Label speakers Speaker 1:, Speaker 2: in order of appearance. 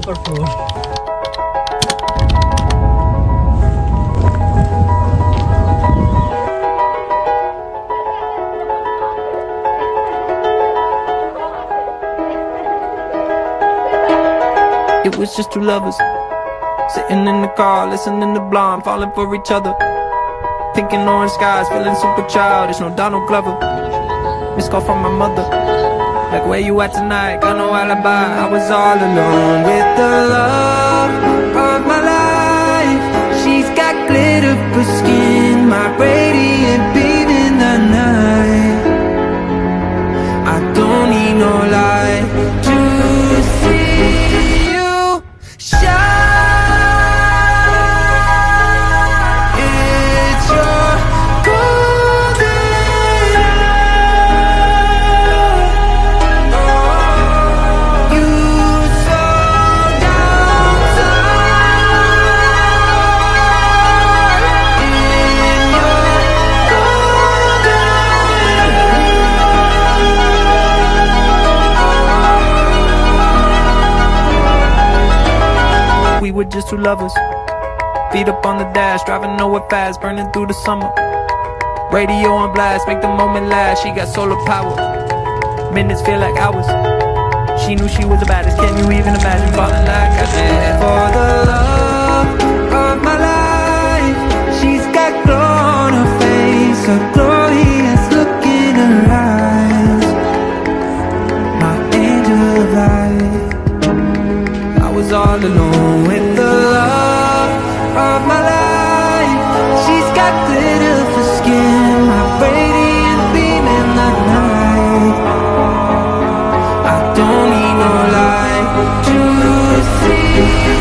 Speaker 1: upper floor.
Speaker 2: It was just two lovers sitting in the car, listening to Blonde, falling for each other. Pink and orange skies, feeling super childish. No Donald Glover. Missed call from my mother. Like, where you at tonight? Got no alibi. I was all alone with the love of my life. She's got glitter for skin, my radiant beam in the night. I don't need no light to see you shine. It's your golden hour. You sold out in your golden hour. We were just two lovers, feet up on the dash, driving nowhere fast, burning through the summer. Radio on blast, make the moment last. She got solar power, minutes feel like hours. She knew she was the baddest. Can you even imagine falling like I did? For the love of my life, she's got glow on her face, a glorious look in her eyes. My angel of light. I was all alone with the love of my life. She's got glitter for skin, my radiant beam in the night. I don't need no light to see